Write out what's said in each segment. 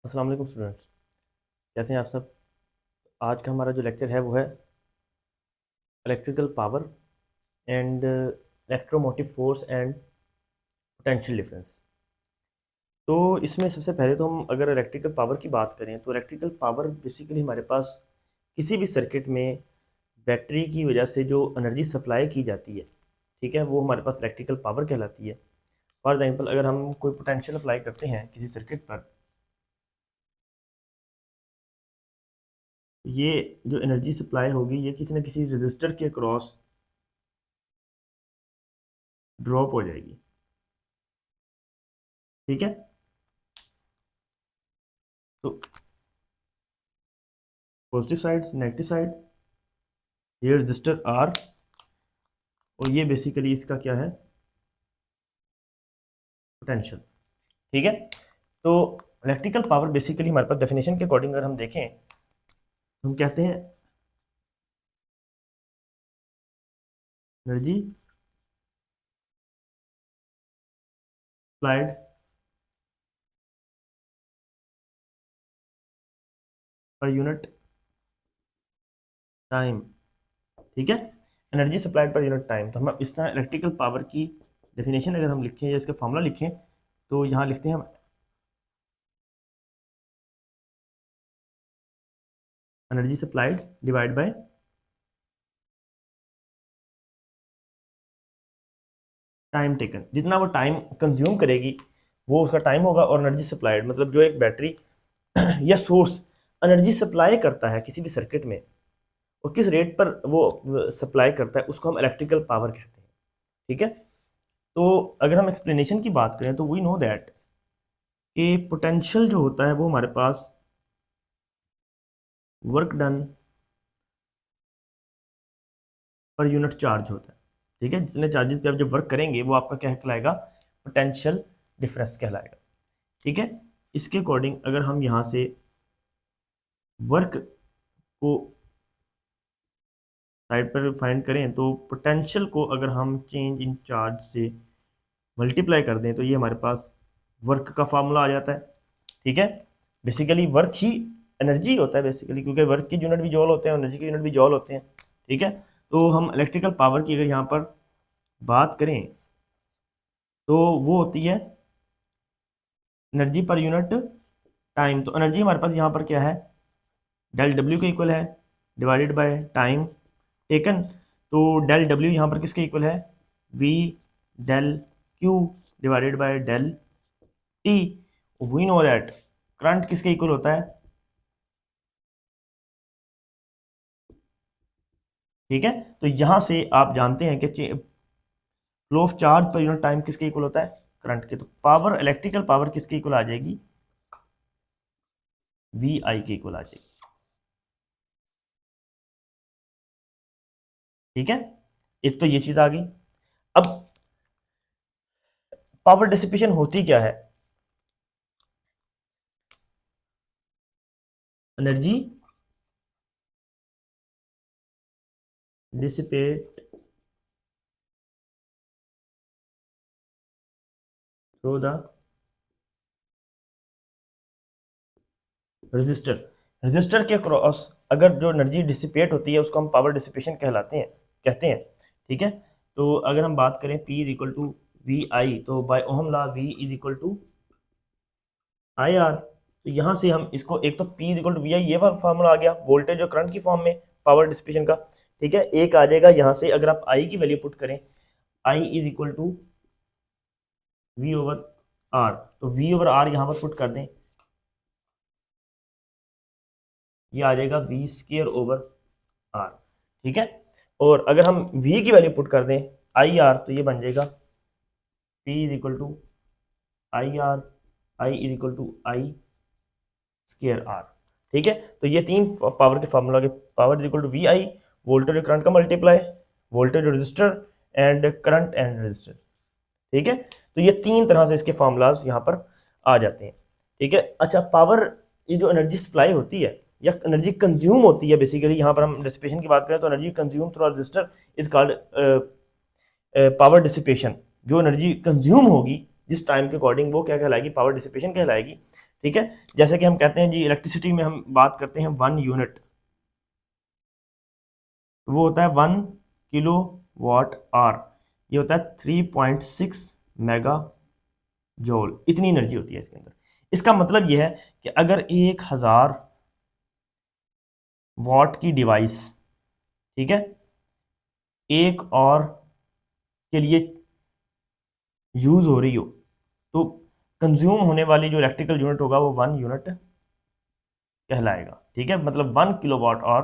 अस्सलाम वालेकुम स्टूडेंट्स, कैसे हैं आप सब। आज का हमारा जो लेक्चर है वो है electrical power and electromotive force and potential difference. तो इसमें सबसे पहले तो हम अगर इलेक्ट्रिकल पावर की बात करें तो इलेक्ट्रिकल पावर बेसिकली हमारे पास किसी भी सर्किट में बैटरी की वजह से जो एनर्जी सप्लाई की जाती है, ठीक है, वो हमारे पास इलेक्ट्रिकल पावर कहलाती है। फॉर एग्जांपल अगर हम कोई पोटेंशियल अप्लाई करते हैं किसी सर्किट पर, ये जो एनर्जी सप्लाई होगी ये किसी न किसी रजिस्टर के क्रॉस ड्रॉप हो जाएगी, ठीक है। तो पॉजिटिव साइड नेगेटिव साइड, ये रजिस्टर आर, और ये बेसिकली इसका क्या है, पोटेंशियल, ठीक है। तो इलेक्ट्रिकल पावर बेसिकली हमारे पास डेफिनेशन के अकॉर्डिंग अगर हम देखें तो हम कहते हैं energy supplied per unit time, ठीक है। Energy supplied per unit time, तो हम इस तरह इलेक्ट्रिकल पावर की डेफिनेशन अगर हम लिखें या इसका फॉर्मूला लिखें तो यहाँ लिखते हैं हम energy supplied divide by time taken, जितना वो टाइम कंज्यूम करेगी वो उसका टाइम होगा, और एनर्जी सप्लाइड मतलब जो एक बैटरी या सोर्स एनर्जी सप्लाई करता है किसी भी सर्किट में और किस रेट पर वो सप्लाई करता है उसको हम इलेक्ट्रिकल पावर कहते हैं, ठीक है। तो अगर हम एक्सप्लेनेशन की बात करें तो वी नो दैट कि पोटेंशियल जो होता है वो हमारे पास work done per unit charge होता है, ठीक है। जितने चार्जेस पे आप जब वर्क करेंगे वो आपका क्या कहलाएगा, पोटेंशियल डिफरेंस कहलाएगा, ठीक है। इसके अकॉर्डिंग अगर हम यहाँ से वर्क को साइड पर फाइंड करें तो पोटेंशियल को अगर हम चेंज इन चार्ज से मल्टीप्लाई कर दें तो ये हमारे पास वर्क का फार्मूला आ जाता है, ठीक है। बेसिकली वर्क ही एनर्जी होता है बेसिकली, क्योंकि वर्क की यूनिट भी जॉल होते हैं, एनर्जी की यूनिट भी जॉल होते हैं, ठीक है। तो हम इलेक्ट्रिकल पावर की अगर यहाँ पर बात करें तो वो होती है एनर्जी पर यूनिट टाइम। तो एनर्जी हमारे पास यहाँ पर क्या है, डेल डब्ल्यू के इक्वल है डिवाइडेड बाय टाइम टेकन। तो डेल डब्ल्यू यहाँ पर किसके इक्वल है, V del Q divided by del T. We know that current किसके इक्वल होता है, ठीक है। तो यहां से आप जानते हैं कि flow of charge per unit time किसके इक्वल होता है, करंट के। तो पावर इलेक्ट्रिकल पावर किसके इक्वल आ जाएगी, वी आई के इक्वल आ जाएगी, ठीक है। एक तो ये चीज आ गई। अब पावर डिसिपेशन होती क्या है, energy dissipate through the resistor. Resistor के क्रॉस अगर जो एनर्जी डिसिपेट होती है उसको हम पावर डिसिपेशन कहलाते हैं, कहते हैं, ठीक है। तो अगर हम बात करें P is equal to V I, तो by Ohm law V is equal to I R. तो यहाँ से हम इसको, एक तो P is equal to V I ये वाला फार्मूला आ गया वोल्टेज और करंट की फॉर्म में पावर डिसिपेशन का, ठीक है। एक आ जाएगा यहाँ से अगर आप I की वैल्यू पुट करें, I is equal to V over R, तो वी ओवर आर यहाँ पर पुट कर दें, ये आ जाएगा वी स्केयर ओवर आर, ठीक है। और अगर हम v की वैल्यू पुट कर दें आई आर, तो ये बन जाएगा P is equal to I R, I is equal to I square R, ठीक है। तो ये तीन पावर के फार्मूला के, power is equal to V I, voltage और करंट का मल्टीप्लाई, वोल्टेज और resistor and current and resistor, ठीक है। तो ये तीन तरह से इसके फार्मूलाज यहाँ पर आ जाते हैं, ठीक है। अच्छा, पावर ये जो एनर्जी सप्लाई होती है या एनर्जी कंज्यूम होती है, बेसिकली यहाँ पर हम डिसिपेशन की बात करें तो energy consume through register is called power dissipation. जो एनर्जी कंज्यूम होगी जिस टाइम के अकॉर्डिंग वो क्या कहलाएगी, पावर डिसिपेशन कहलाएगी, ठीक है, जैसे कि हम कहते हैं जी इलेक्ट्रिसिटी में हम बात करते हैं 1 यूनिट, वो होता है 1 किलो वाट आवर, ये होता है 3.6 मेगा जूल, इतनी एनर्जी होती है इसके अंदर। इसका मतलब यह है कि अगर 1000 वॉट की डिवाइस, ठीक है, एक और के लिए यूज हो रही हो, तो कंज्यूम होने वाली जो इलेक्ट्रिकल यूनिट होगा वो 1 यूनिट कहलाएगा। ठीक है, मतलब 1 किलो वाट और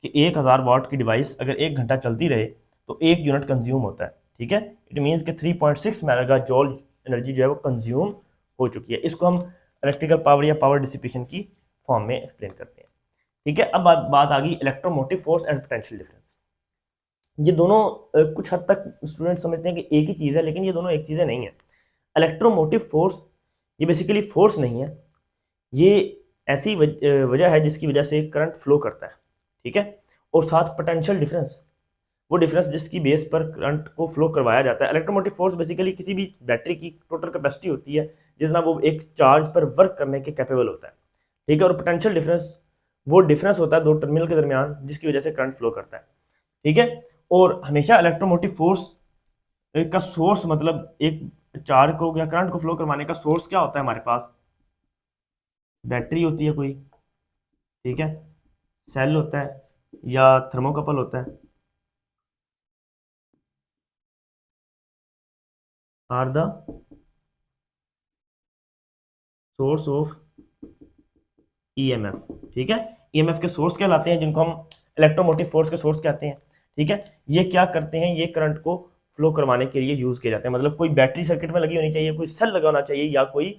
कि 1000 वाट की डिवाइस अगर 1 घंटा चलती रहे तो 1 यूनिट कंज्यूम होता है। ठीक है, इट मीन्स कि 3.6 मेगा जॉल एनर्जी जो है वो कंज्यूम हो चुकी है। इसको हम इलेक्ट्रिकल पावर या पावर डिसिपेशन की फॉर्म में एक्सप्लेन करते हैं। ठीक है, अब बात आ गई electromotive force and potential difference. ये दोनों कुछ हद तक स्टूडेंट समझते हैं कि एक ही चीज़ है, लेकिन ये दोनों एक चीज़ें नहीं है। इलेक्ट्रोमोटिव फोर्स ये बेसिकली फोर्स नहीं है, ये ऐसी वजह है जिसकी वजह से करंट फ्लो करता है। ठीक है, और साथ पोटेंशियल डिफरेंस, वो डिफरेंस जिसकी बेस पर करंट को फ्लो करवाया जाता है। इलेक्ट्रोमोटिव फोर्स बेसिकली किसी भी बैटरी की टोटल कैपेसिटी होती है जितना वो एक चार्ज पर वर्क करने के कैपेबल होता है। ठीक है, और पोटेंशियल डिफरेंस वो डिफरेंस होता है दो टर्मिनल के दरमियान जिसकी वजह से करंट फ्लो करता है। ठीक है, और हमेशा इलेक्ट्रोमोटिव फोर्स का सोर्स, मतलब एक चार्ज को या करंट को फ्लो करवाने का सोर्स क्या होता है हमारे पास, बैटरी होती है कोई, ठीक है, सेल होता है या थर्मोकपल होता है, are the source of EMF. ठीक है, ईएमएफ के सोर्स कहलाते हैं जिनको हम इलेक्ट्रोमोटिव फोर्स के सोर्स कहते हैं। ठीक है, ये क्या करते हैं, ये करंट को फ्लो करवाने के लिए यूज किए जाते हैं। मतलब कोई बैटरी सर्किट में लगी होनी चाहिए, कोई सेल लगा होना चाहिए या कोई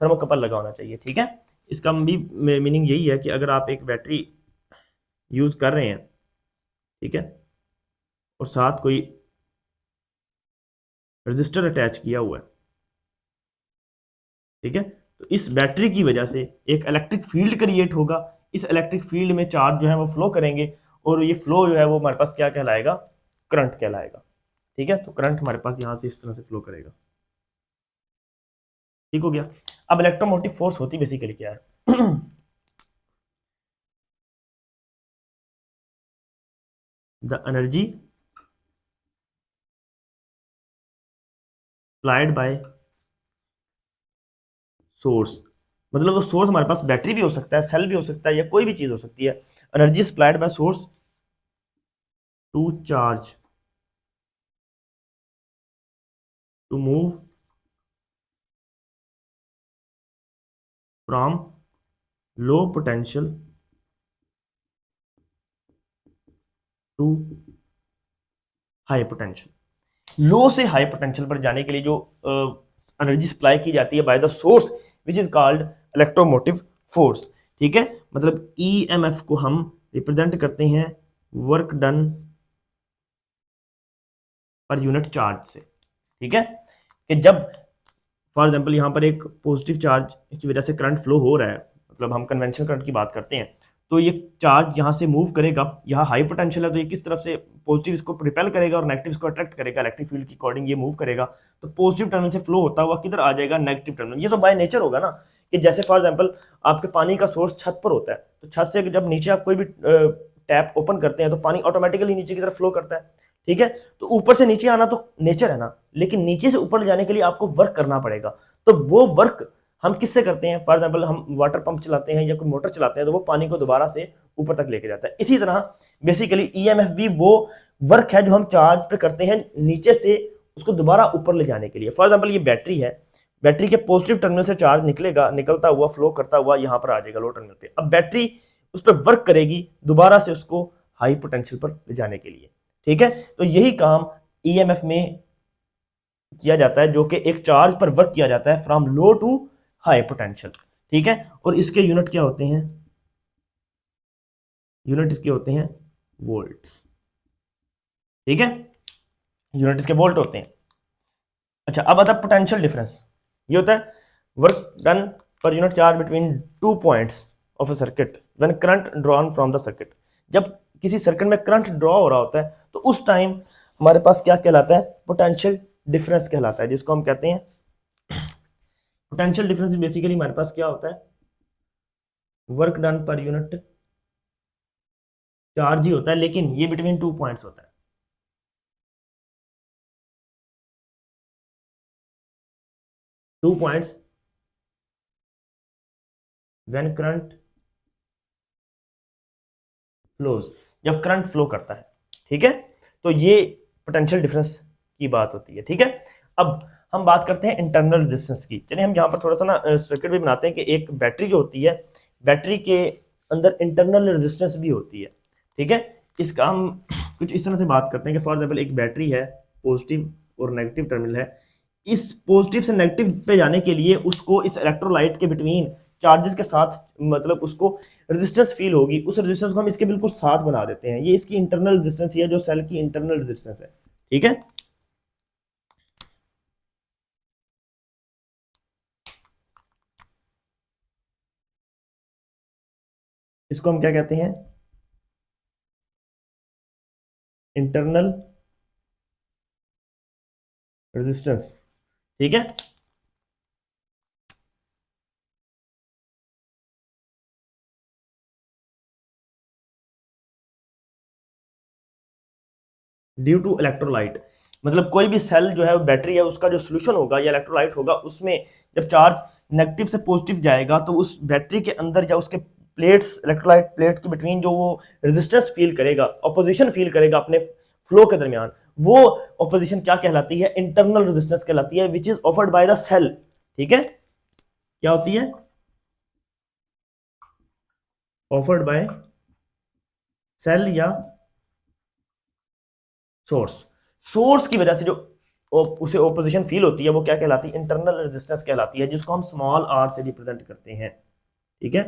थर्मोकपल लगा होना चाहिए। ठीक है, इसका भी मीनिंग यही है कि अगर आप एक बैटरी यूज कर रहे हैं, ठीक है, और साथ कोई रजिस्टर अटैच किया हुआ है, ठीक है, तो इस बैटरी की वजह से एक इलेक्ट्रिक फील्ड क्रिएट होगा। इस इलेक्ट्रिक फील्ड में चार्ज जो है वो फ्लो करेंगे और ये फ्लो जो है वो हमारे पास क्या कहलाएगा, करंट कहलाएगा। ठीक है, तो करंट हमारे पास यहां से इस तरह से फ्लो करेगा। ठीक हो गया। अब इलेक्ट्रोमोटिव फोर्स होती बेसिकली क्या है the energy applied by source, मतलब वो सोर्स हमारे पास बैटरी भी हो सकता है, सेल भी हो सकता है या कोई भी चीज हो सकती है। Energy supplied by source to charge to move from low potential to high potential. Low से हाई पोटेंशियल पर जाने के लिए जो एनर्जी सप्लाई की जाती है by the source which is called electromotive force. ठीक है, मतलब ईएमएफ को हम रिप्रेजेंट करते हैं work done per unit charge से। ठीक है, कि जब फॉर एग्जांपल यहाँ पर एक पॉजिटिव चार्ज की वजह से करंट फ्लो हो रहा है, मतलब हम कन्वेंशनल करंट की बात करते हैं, तो ये चार्ज यहाँ से मूव करेगा, यहाँ हाई पोटेंशियल है तो ये किस तरफ से पॉजिटिव इसको रिपेल करेगा और नेगेटिव इसको अट्रैक्ट करेगा, इलेक्ट्रिक फील्ड की अकॉर्डिंग ये मूव करेगा। तो पॉजिटिव टर्मिनल से फ्लो होता हुआ किधर आ जाएगा, नेगेटिव टर्मिनल। ये तो बाय नेचर होगा ना, कि जैसे फॉर एग्जाम्पल आपके पानी का सोर्स छत पर होता है, तो छत से जब नीचे आप कोई भी टैप ओपन करते हैं तो पानी ऑटोमेटिकली नीचे की तरफ फ्लो करता है। ठीक है, तो ऊपर से नीचे आना तो नेचर है ना, लेकिन नीचे से ऊपर जाने के लिए आपको वर्क करना पड़ेगा। तो वो वर्क हम किससे करते हैं, फॉर एग्जाम्पल हम वाटर पंप चलाते हैं या कोई मोटर चलाते हैं तो वो पानी को दोबारा से ऊपर तक लेके जाता है। इसी तरह बेसिकली ईएमएफ भी वो वर्क है जो हम चार्ज पे करते हैं नीचे से उसको दोबारा ऊपर ले जाने के लिए। फॉर एग्जाम्पल ये बैटरी है, बैटरी के पॉजिटिव टर्मिनल से चार्ज निकलेगा, निकलता हुआ फ्लो करता हुआ यहाँ पर आ जाएगा लो टर्मिनल पे। अब बैटरी उस पर वर्क करेगी दोबारा से उसको हाई पोटेंशियल पर ले जाने के लिए। ठीक है, तो यही काम ईएमएफ में किया जाता है, जो कि एक चार्ज पर वर्क किया जाता है from low to high potential. ठीक है, और इसके यूनिट क्या होते हैं, यूनिट इसके होते हैं वोल्ट्स। ठीक है, यूनिट इसके वोल्ट होते हैं। अच्छा, अब आता है पोटेंशियल डिफरेंस। ये होता है work done per unit charge between 2 points of a circuit when current drawn from the circuit. जब किसी सर्किट में करंट ड्रॉ हो रहा होता है तो उस टाइम हमारे पास क्या कहलाता है, पोटेंशियल डिफरेंस कहलाता है, जिसको हम कहते हैं पोटेंशियल डिफरेंस। बेसिकली हमारे पास क्या होता है, work done per unit charge ही होता है, लेकिन ये बिटवीन 2 पॉइंट्स होता है। Two points when current flows, जब करंट फ्लो करता है, ठीक है। तो ये पोटेंशियल डिफरेंस की बात होती है, ठीक है। अब हम बात करते हैं इंटरनल रेजिस्टेंस की। चलिए हम यहाँ पर थोड़ा सा ना सर्किट भी बनाते हैं कि एक बैटरी जो होती है, बैटरी के अंदर इंटरनल रेजिस्टेंस भी होती है, ठीक है। इसका हम कुछ इस तरह से बात करते हैं कि फॉर एग्जाम्पल एक बैटरी है, पॉजिटिव और नेगेटिव टर्मिनल है। इस पॉजिटिव से नेगेटिव पे जाने के लिए उसको इस इलेक्ट्रोलाइट के बिटवीन चार्जेस के साथ, मतलब उसको रेजिस्टेंस फील होगी, उस रेजिस्टेंस को हम इसके बिल्कुल साथ बना देते हैं। ये इसकी इंटरनल रेजिस्टेंस है, जो सेल की इंटरनल रेजिस्टेंस है, ठीक है। इसको हम क्या कहते हैं, इंटरनल रेजिस्टेंस, ठीक है। ड्यू टू इलेक्ट्रोलाइट, मतलब कोई भी सेल जो है वो बैटरी है, उसका जो सोल्यूशन होगा या इलेक्ट्रोलाइट होगा, उसमें जब चार्ज नेगेटिव से पॉजिटिव जाएगा तो उस बैटरी के अंदर या उसके प्लेट्स, इलेक्ट्रोलाइट प्लेट के बिटवीन जो वो रेजिस्टेंस फील करेगा, ऑपोजिशन फील करेगा अपने फ्लो के दरमियान, वो ऑपोजिशन क्या कहलाती है, इंटरनल रेजिस्टेंस कहलाती है, which is offered by the cell, ठीक है। क्या होती है, ऑफर्ड बाय सेल या सोर्स। सोर्स की वजह से जो उसे ओपोजिशन फील होती है वो क्या कहलाती है, इंटरनल रेजिस्टेंस कहलाती है, जिसको हम स्मॉल आर से रिप्रेजेंट करते हैं, ठीक है।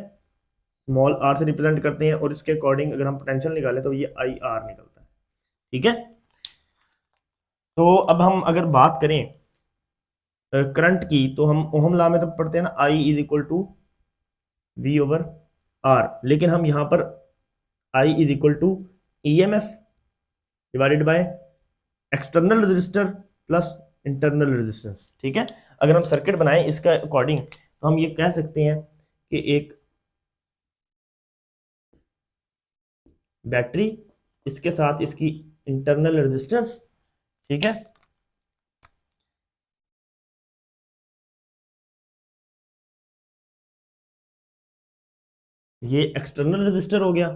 स्मॉल आर से रिप्रेजेंट करते हैं और इसके अकॉर्डिंग अगर हम पोटेंशियल निकालें तो ये आई आर निकलता है, ठीक है। तो अब हम अगर बात करें करंट की, तो हम ओहम लॉ में तो पढ़ते हैं ना, I is equal to V over R, लेकिन हम यहाँ पर I is equal to E M F divided by external resistor plus internal resistance, ठीक है। अगर हम सर्किट बनाएं इसका अकॉर्डिंग, तो हम ये कह सकते हैं कि एक बैटरी, इसके साथ इसकी इंटरनल रेजिस्टेंस, ठीक है, ये एक्सटर्नल रेजिस्टर हो गया,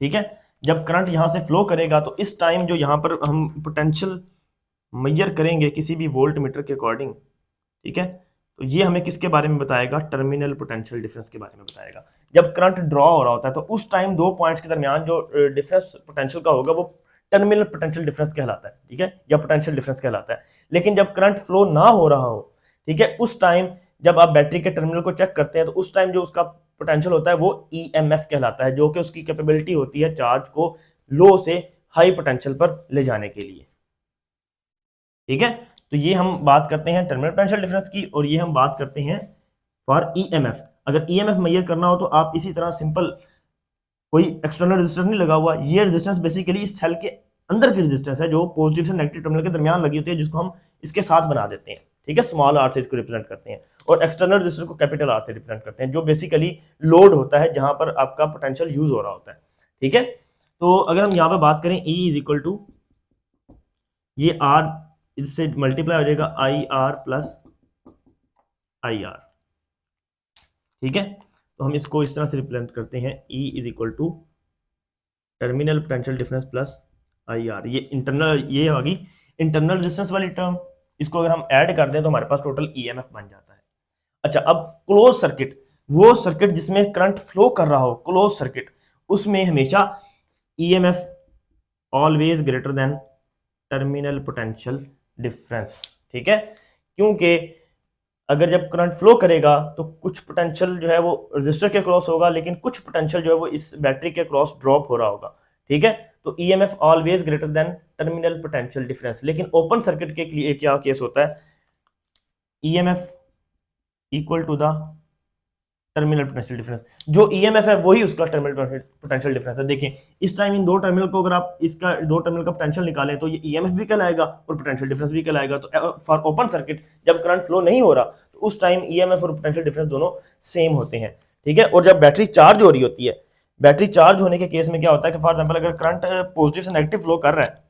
ठीक है। जब करंट यहां से फ्लो करेगा तो इस टाइम जो यहां पर हम पोटेंशियल मेजर करेंगे किसी भी वोल्ट मीटर के अकॉर्डिंग, ठीक है, तो ये हमें किसके बारे में बताएगा, टर्मिनल पोटेंशियल डिफरेंस के बारे में बताएगा। जब करंट ड्रॉ हो रहा होता है तो उस टाइम दो पॉइंट्स के दरमियान जो डिफरेंस पोटेंशियल का होगा वो टर्मिनल पोटेंशियल डिफरेंस कहलाता है, ठीक है, या पोटेंशियल डिफरेंस कहलाता है। लेकिन जब करंट फ्लो ना हो रहा हो, ठीक है, उस टाइम जब आप बैटरी के टर्मिनल को चेक करते हैं तो उस टाइम जो उसका पोटेंशियल होता है वो ईएमएफ कहलाता है, जो कि उसकी कैपेबिलिटी होती है चार्ज को लो से हाई पोटेंशियल पर ले जाने के लिए, ठीक है। तो ये हम बात करते हैं टर्मिनल पोटेंशियल डिफरेंस की, और ये हम बात करते हैं फॉर ईएमएफ। अगर ईएमएफ मेजर करना हो तो आप इसी तरह सिंपल, कोई एक्सटर्नल रेजिस्टेंस नहीं लगा हुआ, ये रेजिस्टेंस बेसिकली इस सेल के अंदर की रेजिस्टेंस है जो पॉजिटिव से नेगेटिव टर्मिनल के दरमियान लगी होती है, जिसको हम इसके साथ बना देते हैं, ठीक है, स्मॉल आर से इसको रिप्रेजेंट करते हैं, और एक्सटर्नल रेजिस्टेंस को कैपिटल आर से रिप्रेजेंट करते हैं, जो बेसिकली लोड होता है जहां पर आपका पोटेंशियल यूज हो रहा होता है, ठीक है। तो अगर हम यहाँ पे बात करें E इज इक्वल टू, ये आर इससे मल्टीप्लाई हो जाएगा I R plus I R, ठीक है। तो हम इसको इस तरह से रिप्रेजेंट करते हैं, E is equal to terminal potential difference plus I R. ये इंटरनल, ये होगी इंटरनल रेजिस्टेंस वाली टर्म, इसको अगर हम ऐड कर दें तो हमारे पास टोटल ईएमएफ बन जाता है। अच्छा, अब क्लोज सर्किट, वो सर्किट जिसमें करंट फ्लो कर रहा हो, क्लोज सर्किट, उसमें हमेशा EMF always greater than terminal potential difference, ठीक है। क्योंकि अगर जब करंट फ्लो करेगा तो कुछ पोटेंशियल जो है वो रजिस्टर के क्रॉस होगा, लेकिन कुछ पोटेंशियल जो है वो इस बैटरी के क्रॉस ड्रॉप हो रहा होगा, ठीक है। तो EMF always greater than terminal potential difference. लेकिन ओपन सर्किट के लिए क्या केस होता है, EMF equal to the terminal potential difference, जो ईएमएफ है वही उसका टर्मिनल पोटेंशियल डिफरेंस है। देखिए इस टाइम इन दो टर्मिनल को अगर आप इसका दो टर्मिनल का पोटेंशियल निकालें तो ये ईएमएफ भी कहलाएगा और पोटेंशियल डिफरेंस भी कहलाएगा। तो फॉर ओपन सर्किट जब करंट फ्लो नहीं हो रहा तो उस टाइम ईएमएफ और पोटेंशियल डिफरेंस दोनों सेम होते हैं, ठीक है। और जब बैटरी चार्ज हो रही होती है, बैटरी चार्ज होने के केस में क्या होता है कि फॉर एग्जांपल अगर करंट पॉजिटिव से नेगेटिव फ्लो कर रहा है,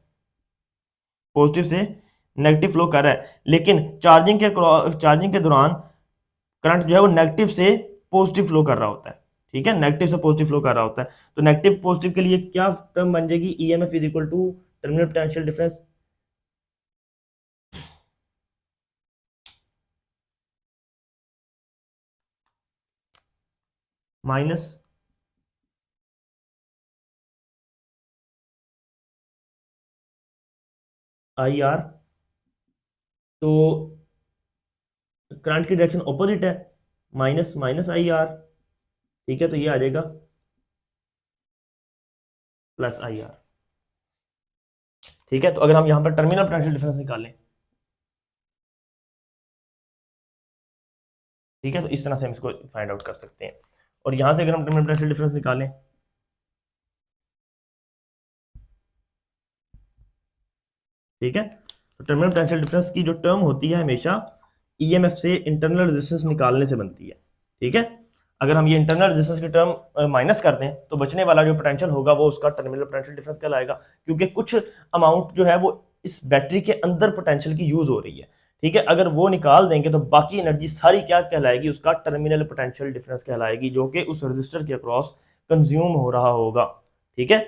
पॉजिटिव से नेगेटिव फ्लो कर रहा है, लेकिन चार्जिंग के दौरान करंट जो है वो नेगेटिव से पॉजिटिव फ्लो कर रहा होता है, ठीक है, नेगेटिव से पॉजिटिव फ्लो कर रहा होता है। तो नेगेटिव पॉजिटिव के लिए क्या टर्म बन जाएगी, EMF is equal to terminal potential difference minus I R. तो करंट की डायरेक्शन ऑपोजिट है, माइनस माइनस आई आर, ठीक है, तो ये आ जाएगा प्लस आई आर, ठीक है। तो अगर हम यहां पर टर्मिनल पोटेंशियल डिफरेंस निकालें, ठीक है, तो इस तरह से हम इसको फाइंड आउट कर सकते हैं। और यहां से अगर हम टर्मिनल पोटेंशियल डिफरेंस निकालें, ठीक है, तो टर्मिनल पोटेंशियल डिफरेंस की जो टर्म होती है हमेशा ईएमएफ से इंटरनल रेजिस्टेंस निकालने से बनती है, ठीक है। अगर हम ये इंटरनल रेजिस्टेंस की टर्म माइनस कर दें तो बचने वाला जो पोटेंशियल होगा वो उसका टर्मिनल पोटेंशियल डिफरेंस कहलाएगा, क्योंकि कुछ अमाउंट जो है वो इस बैटरी के अंदर पोटेंशियल की यूज हो रही है, ठीक है। अगर वो निकाल देंगे तो बाकी एनर्जी सारी क्या कहलाएगी, उसका टर्मिनल पोटेंशियल डिफरेंस कहलाएगी, जो कि उस रजिस्टर के अक्रॉस कंज्यूम हो रहा होगा, ठीक है।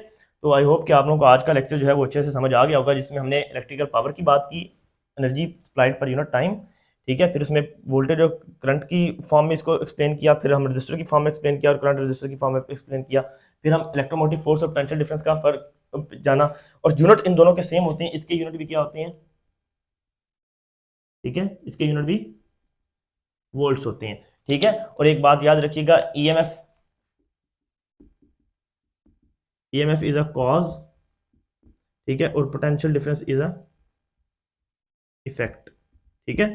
तो आई होप कि आप लोगों को आज का लेक्चर जो है वो अच्छे से समझ आ गया होगा, जिसमें हमने इलेक्ट्रिकल पावर की बात की, energy supplied per unit time, ठीक है, फिर उसमें वोल्टेज और करंट की फॉर्म में इसको एक्सप्लेन किया, फिर हम रजिस्टर की फॉर्म में एक्सप्लेन किया और करंट रजिस्टर की फॉर्म में एक्सप्लेन किया, फिर हम इलेक्ट्रोमोटिव फोर्स और पोटेंशियल डिफरेंस का फर्क जाना, और यूनिट इन दोनों के सेम होते हैं, इसके यूनिट भी क्या होते हैं, ठीक है, इसके यूनिट भी वोल्ट्स होते हैं, ठीक है। और एक बात याद रखिएगा, ईएमएफ इज अ कॉज, ठीक है, और potential difference is a effect, ठीक है।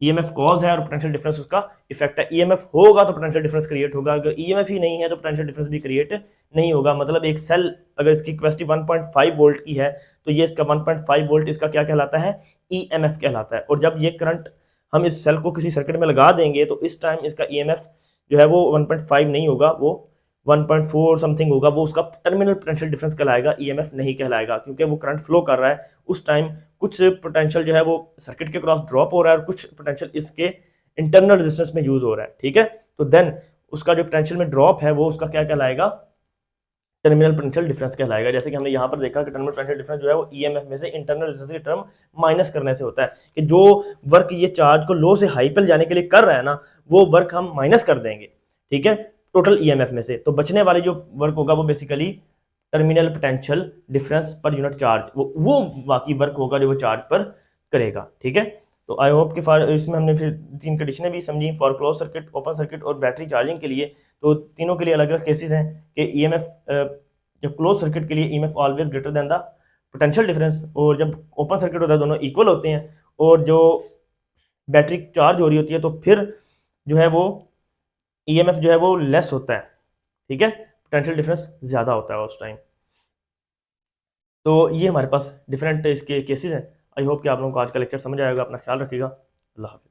ईएमएफ कॉज है और पोटेंशियल डिफरेंस उसका इफेक्ट है। ईएमएफ होगा तो पोटेंशियल डिफरेंस क्रिएट होगा, अगर ईएमएफ ही नहीं है तो पोटेंशियल डिफरेंस भी क्रिएट नहीं होगा। मतलब एक सेल अगर इसकी कैपेसिटी 1.5 वोल्ट की है तो ये इसका 1.5 वोल्ट इसका क्या कहलाता है, ईएमएफ कहलाता है। और जब ये करंट हम इस सेल को किसी सर्किट में लगा देंगे तो इस टाइम इसका ईएमएफ जो है वो 1.5 नहीं होगा, वो 1.4 समथिंग होगा, वो उसका टर्मिनल पोटेंशियल डिफरेंस कहलाएगा, ईएमएफ नहीं कहलाएगा, क्योंकि वो करंट फ्लो कर रहा है उस टाइम कुछ पोटेंशियल जो है वो सर्किट के क्रॉस ड्रॉप हो रहा है और कुछ पोटेंशियल इसके इंटरनल रेजिस्टेंस में यूज हो रहा है, ठीक है। तो देन उसका जो पोटेंशियल में ड्रॉप है वो उसका क्या कहलाएगा, टर्मिनल पोटेंशियल डिफरेंस कहलाएगा। जैसे कि हमने यहाँ पर देखा कि टर्मिनल पोटेंशियल डिफरेंस जो है वो ईएमएफ में से इंटरनल रेजिस्टेंस की टर्म माइनस करने से होता है, कि जो वर्क ये चार्ज को लो से हाई पर जाने के लिए कर रहा है ना, वो वर्क हम माइनस कर देंगे, ठीक है, टोटल ईएमएफ में से। तो बचने वाली जो वर्क होगा वो बेसिकली टर्मिनल पोटेंशियल डिफरेंस पर यूनिट चार्ज, वो बाकी वर्क होगा जो वो चार्ज पर करेगा, ठीक है। तो आई होप कि फॉर इसमें हमने फिर 3 कंडीशनें भी समझी, for close circuit, open circuit और बैटरी चार्जिंग के लिए। तो तीनों के लिए अलग अलग केसेस हैं कि ईएमएफ जब क्लोज सर्किट के लिए EMF always greater then the potential difference, और जब ओपन सर्किट होता है दोनों इक्वल होते हैं, और जो बैटरी चार्ज हो रही होती है तो फिर जो है वो ईएमएफ जो है वो लेस होता है, ठीक है, पोटेंशियल डिफरेंस ज़्यादा होता है उस टाइम। तो ये हमारे पास डिफरेंट इसके केसेस हैं। आई होप कि आप लोगों को आज का लेक्चर समझ आएगा। अपना ख्याल रखिएगा। अल्लाह हाफिज़।